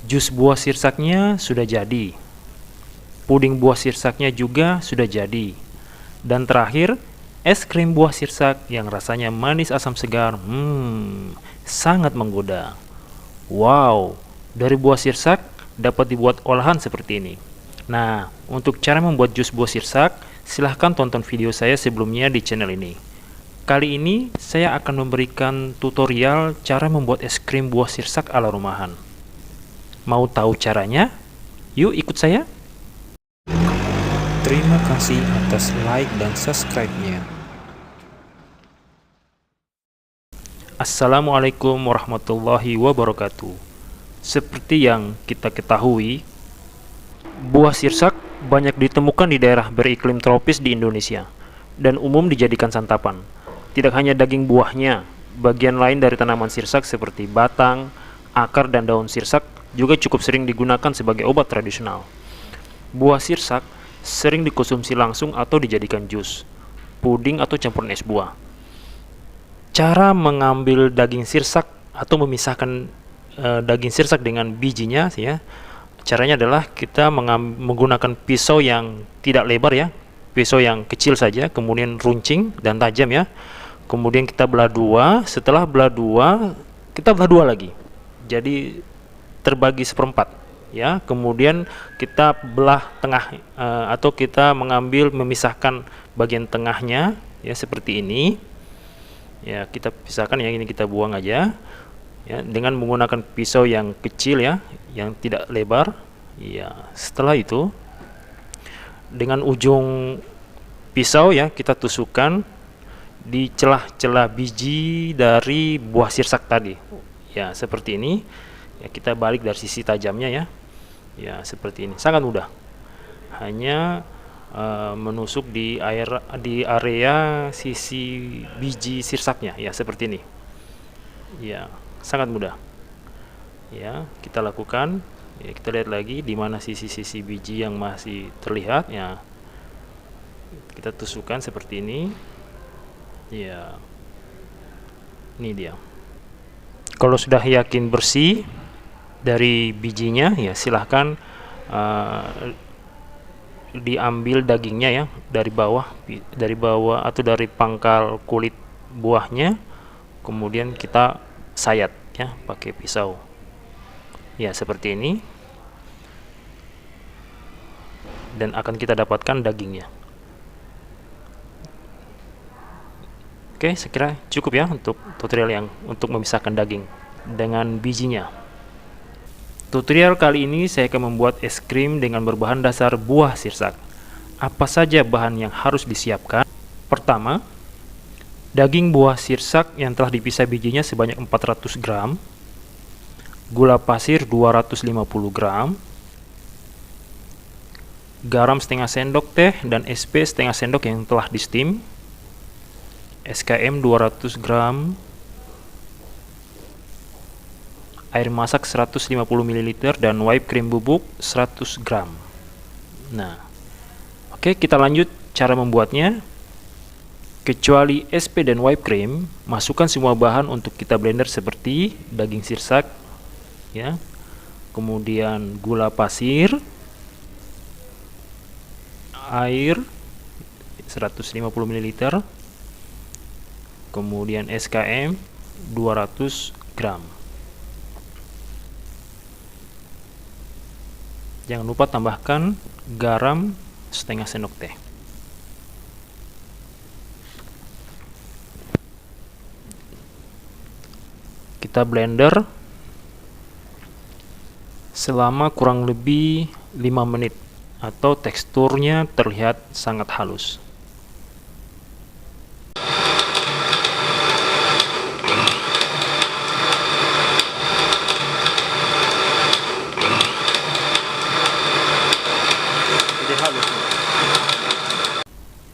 Jus buah sirsaknya sudah jadi. Puding buah sirsaknya juga sudah jadi. Dan terakhir, es krim buah sirsak yang rasanya manis asam segar. Sangat menggoda. Wow, dari buah sirsak dapat dibuat olahan seperti ini. Nah, untuk cara membuat jus buah sirsak, silahkan tonton video saya sebelumnya di channel ini. Kali ini saya akan memberikan tutorial cara membuat es krim buah sirsak ala rumahan. Mau tahu caranya? Yuk ikut saya. Terima kasih atas like dan subscribe-nya. Assalamualaikum warahmatullahi wabarakatuh. Seperti yang kita ketahui, buah sirsak banyak ditemukan di daerah beriklim tropis di Indonesia dan umum dijadikan santapan. Tidak hanya daging buahnya, bagian lain dari tanaman sirsak seperti batang, akar, dan daun sirsak juga cukup sering digunakan sebagai obat tradisional. Buah sirsak sering dikonsumsi langsung atau dijadikan jus, puding, atau campuran es buah. Cara mengambil daging sirsak atau memisahkan daging sirsak dengan bijinya ya. Caranya adalah kita menggunakan pisau yang tidak lebar ya, pisau yang kecil saja, kemudian runcing dan tajam ya. Kemudian kita belah dua, setelah belah dua, kita belah dua lagi. Jadi terbagi seperempat ya. Kemudian kita belah tengah atau kita memisahkan bagian tengahnya ya seperti ini. Ya, kita pisahkan, yang ini kita buang aja. Ya, dengan menggunakan pisau yang kecil ya, yang tidak lebar. Ya, setelah itu dengan ujung pisau ya kita tusukkan di celah-celah biji dari buah sirsak tadi. Ya, seperti ini. Ya, kita balik dari sisi tajamnya ya. Ya, seperti ini. Sangat mudah. Hanya menusuk di area sisi biji sirsaknya ya, seperti ini. Ya, sangat mudah. Ya, kita lakukan. Ya, kita lihat lagi di mana sisi-sisi biji yang masih terlihat ya. Kita tusukkan seperti ini. Ya. Ini dia. Kalau sudah yakin bersih dari bijinya ya, silahkan diambil dagingnya ya dari bawah atau dari pangkal kulit buahnya, kemudian kita sayat ya pakai pisau ya seperti ini, dan akan kita dapatkan dagingnya. Oke, saya kira cukup ya untuk tutorial yang untuk memisahkan daging dengan bijinya. Tutorial kali ini saya akan membuat es krim dengan berbahan dasar buah sirsak. Apa saja bahan yang harus disiapkan? Pertama, daging buah sirsak yang telah dipisah bijinya sebanyak 400 gram, gula pasir 250 gram, garam setengah sendok teh dan SP setengah sendok yang telah di steam, SKM 200 gram, air masak 150 ml, dan whipped cream bubuk 100 gram. Nah, oke, kita lanjut cara membuatnya. Kecuali SP dan whipped cream, masukkan semua bahan untuk kita blender seperti daging sirsak ya, kemudian gula pasir, air 150 ml, kemudian SKM 200 gram. Jangan lupa tambahkan garam setengah sendok teh. Kita blender selama kurang lebih 5 menit atau teksturnya terlihat sangat halus.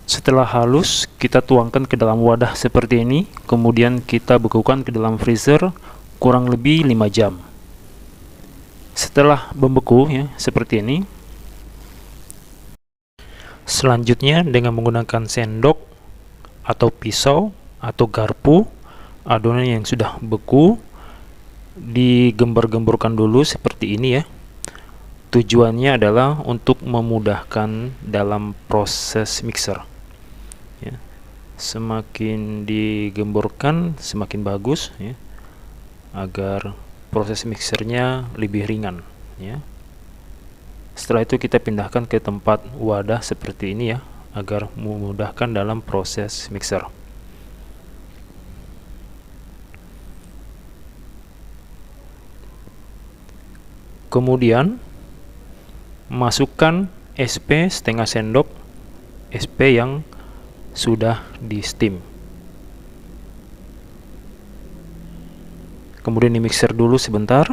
Setelah halus, kita tuangkan ke dalam wadah seperti ini, kemudian kita bekukan ke dalam freezer kurang lebih 5 jam. Setelah membeku ya, seperti ini. Selanjutnya dengan menggunakan sendok atau pisau atau garpu, adonan yang sudah beku digembur-gemburkan dulu seperti ini ya. Tujuannya adalah untuk memudahkan dalam proses mixer ya. Semakin digemburkan semakin bagus ya, agar proses mixernya lebih ringan ya. Setelah itu kita pindahkan ke tempat wadah seperti ini ya, agar memudahkan dalam proses mixer. Kemudian masukkan SP setengah sendok, SP yang sudah di steam. Kemudian di mixer dulu sebentar.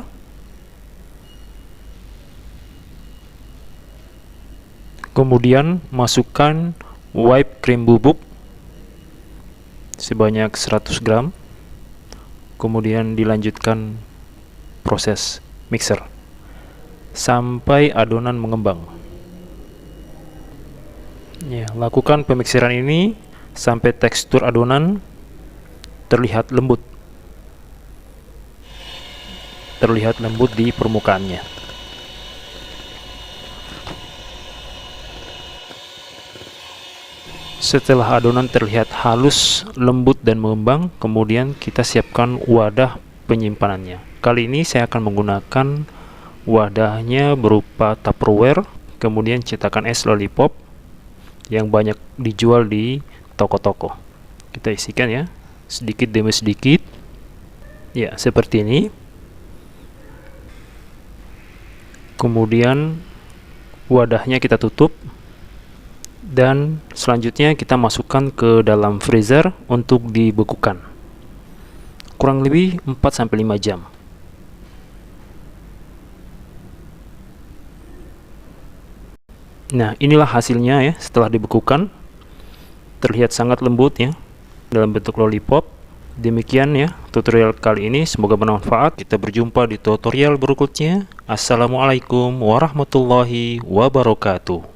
Kemudian masukkan whipped cream bubuk sebanyak 100 gram. Kemudian dilanjutkan proses mixer sampai adonan mengembang ya. Lakukan pemixiran ini sampai tekstur adonan terlihat lembut di permukaannya. Setelah adonan terlihat halus, lembut dan mengembang, kemudian kita siapkan wadah penyimpanannya. Kali ini saya akan menggunakan wadahnya berupa Tupperware, kemudian cetakan es lollipop yang banyak dijual di toko-toko. Kita isikan ya, sedikit demi sedikit ya, seperti ini. Kemudian wadahnya kita tutup, dan selanjutnya kita masukkan ke dalam freezer untuk dibekukan kurang lebih 4-5 jam. Nah, inilah hasilnya ya setelah dibekukan. Terlihat sangat lembut ya, dalam bentuk lollipop. Demikian ya tutorial kali ini, semoga bermanfaat. Kita berjumpa di tutorial berikutnya. Assalamualaikum warahmatullahi wabarakatuh.